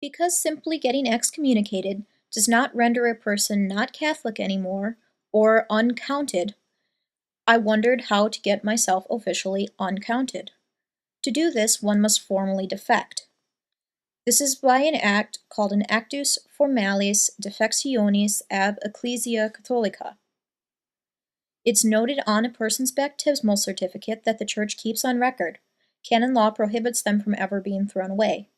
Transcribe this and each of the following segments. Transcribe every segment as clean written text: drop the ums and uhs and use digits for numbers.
Because simply getting excommunicated does not render a person not Catholic anymore or uncounted, I wondered how to get myself officially uncounted. To do this, one must formally defect. This is by an act called an Actus Formalis Defectionis ab Ecclesia Catholica. It's noted on a person's baptismal certificate that the Church keeps on record. Canon law prohibits them from ever being thrown away.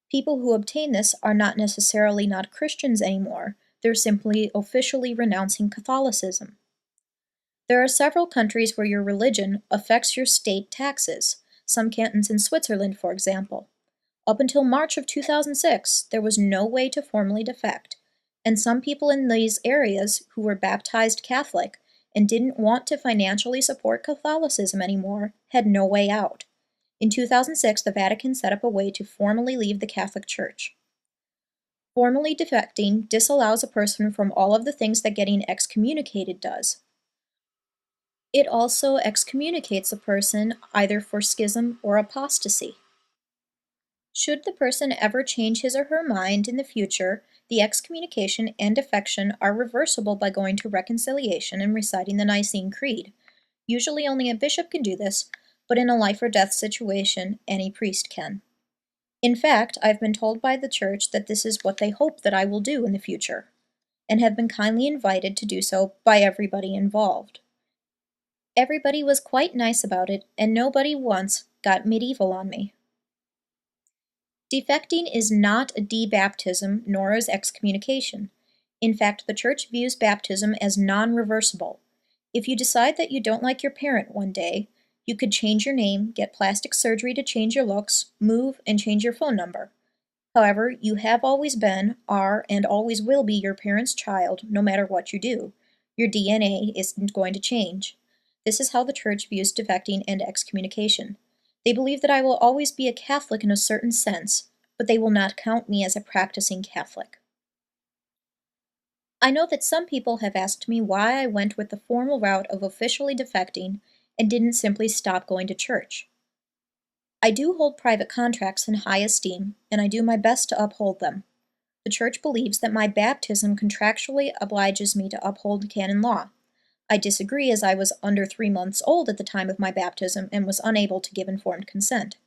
People who obtain this are not necessarily not Christians anymore, they're simply officially renouncing Catholicism. There are several countries where your religion affects your state taxes, some cantons in Switzerland, for example. Up until March of 2006, there was no way to formally defect, and some people in these areas who were baptized Catholic and didn't want to financially support Catholicism anymore had no way out. In 2006, the Vatican set up a way to formally leave the Catholic Church. Formally defecting disallows a person from all of the things that getting excommunicated does. It also excommunicates a person either for schism or apostasy. Should the person ever change his or her mind in the future, the excommunication and defection are reversible by going to reconciliation and reciting the Nicene Creed. Usually only a bishop can do this, but in a life or death situation, any priest can. In fact, I've been told by the Church that this is what they hope that I will do in the future, and have been kindly invited to do so by everybody involved. Everybody was quite nice about it, and nobody once got medieval on me. Defecting is not a debaptism, nor is excommunication. In fact, the Church views baptism as non-reversible. If you decide that you don't like your parent one day, you could change your name, get plastic surgery to change your looks, move, and change your phone number. However, you have always been, are, and always will be your parent's child, no matter what you do. Your DNA isn't going to change. This is how the Church views defecting and excommunication. They believe that I will always be a Catholic in a certain sense, but they will not count me as a practicing Catholic. I know that some people have asked me why I went with the formal route of officially defecting and didn't simply stop going to church. I do hold private contracts in high esteem, and I do my best to uphold them. The Church believes that my baptism contractually obliges me to uphold canon law. I disagree, as I was under 3 months old at the time of my baptism and was unable to give informed consent.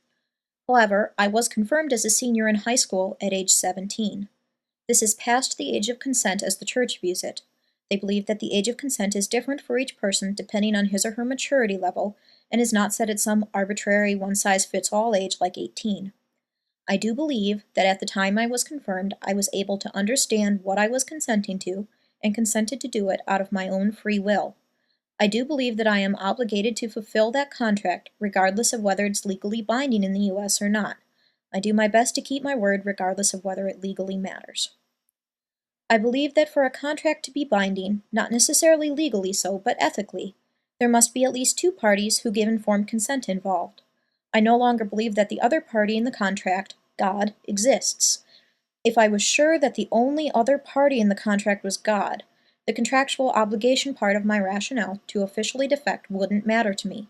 However, I was confirmed as a senior in high school at age 17. This is past the age of consent as the Church views it. They believe that the age of consent is different for each person depending on his or her maturity level, and is not set at some arbitrary one-size-fits-all age like 18. I do believe that at the time I was confirmed, I was able to understand what I was consenting to, and consented to do it out of my own free will. I do believe that I am obligated to fulfill that contract, regardless of whether it's legally binding in the U.S. or not. I do my best to keep my word regardless of whether it legally matters. I believe that for a contract to be binding, not necessarily legally so, but ethically, there must be at least 2 parties who give informed consent involved. I no longer believe that the other party in the contract, God, exists. If I was sure that the only other party in the contract was God, the contractual obligation part of my rationale to officially defect wouldn't matter to me.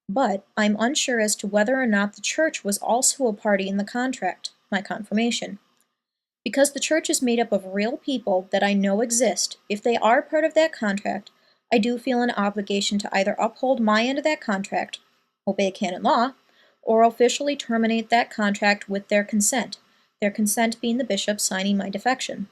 But I'm unsure as to whether or not the Church was also a party in the contract, my confirmation. Because the Church is made up of real people that I know exist, if they are part of that contract, I do feel an obligation to either uphold my end of that contract, obey canon law, or officially terminate that contract with their consent being the bishop signing my defection.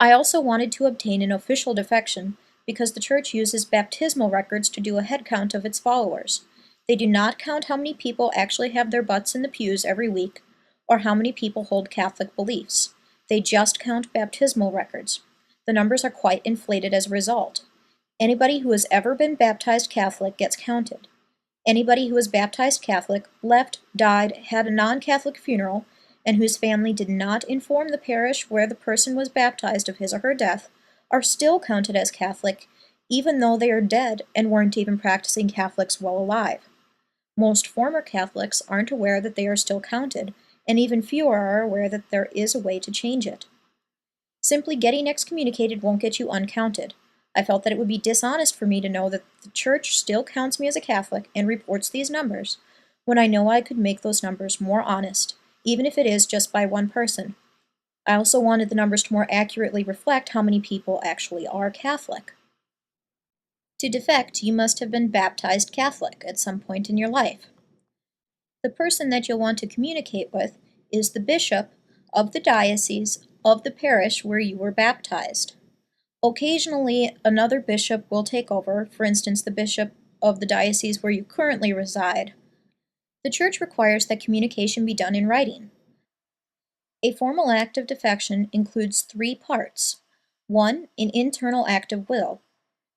I also wanted to obtain an official defection because the Church uses baptismal records to do a head count of its followers. They do not count how many people actually have their butts in the pews every week, or how many people hold Catholic beliefs. They just count baptismal records. The numbers are quite inflated as a result. Anybody who has ever been baptized Catholic gets counted. Anybody who was baptized Catholic, left, died, had a non-Catholic funeral, and whose family did not inform the parish where the person was baptized of his or her death, are still counted as Catholic, even though they are dead and weren't even practicing Catholics while alive. Most former Catholics aren't aware that they are still counted, and even fewer are aware that there is a way to change it. Simply getting excommunicated won't get you uncounted. I felt that it would be dishonest for me to know that the Church still counts me as a Catholic and reports these numbers, when I know I could make those numbers more honest, even if it is just by one person. I also wanted the numbers to more accurately reflect how many people actually are Catholic. To defect, you must have been baptized Catholic at some point in your life. The person that you'll want to communicate with is the bishop of the diocese of the parish where you were baptized. Occasionally, another bishop will take over, for instance, the bishop of the diocese where you currently reside. The Church requires that communication be done in writing. A formal act of defection includes 3 parts. 1. An internal act of will.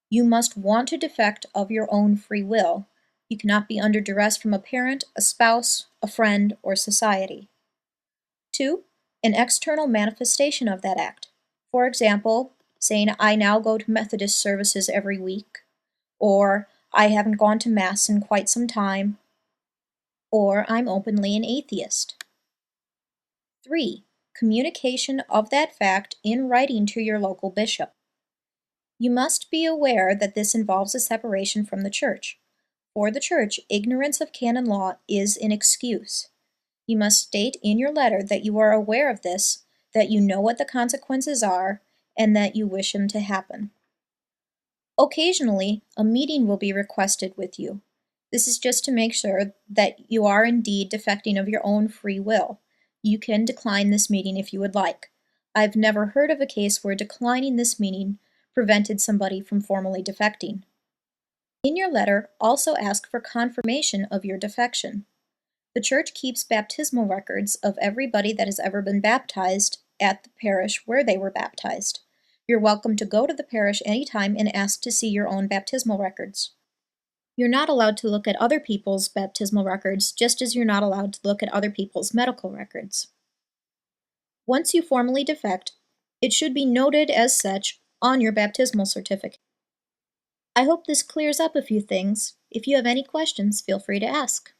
You must want to defect of your own free will. You cannot be under duress from a parent, a spouse, a friend, or society. 2. An external manifestation of that act. For example, saying, I now go to Methodist services every week, or I haven't gone to Mass in quite some time, or I'm openly an atheist. 3. Communication of that fact in writing to your local bishop. You must be aware that this involves a separation from the Church. For the Church, ignorance of canon law is an excuse. You must state in your letter that you are aware of this, that you know what the consequences are, and that you wish them to happen. Occasionally, a meeting will be requested with you. This is just to make sure that you are indeed defecting of your own free will. You can decline this meeting if you would like. I've never heard of a case where declining this meeting prevented somebody from formally defecting. In your letter, also ask for confirmation of your defection. The Church keeps baptismal records of everybody that has ever been baptized at the parish where they were baptized. You're welcome to go to the parish anytime and ask to see your own baptismal records. You're not allowed to look at other people's baptismal records, just as you're not allowed to look at other people's medical records. Once you formally defect, it should be noted as such on your baptismal certificate. I hope this clears up a few things. If you have any questions, feel free to ask.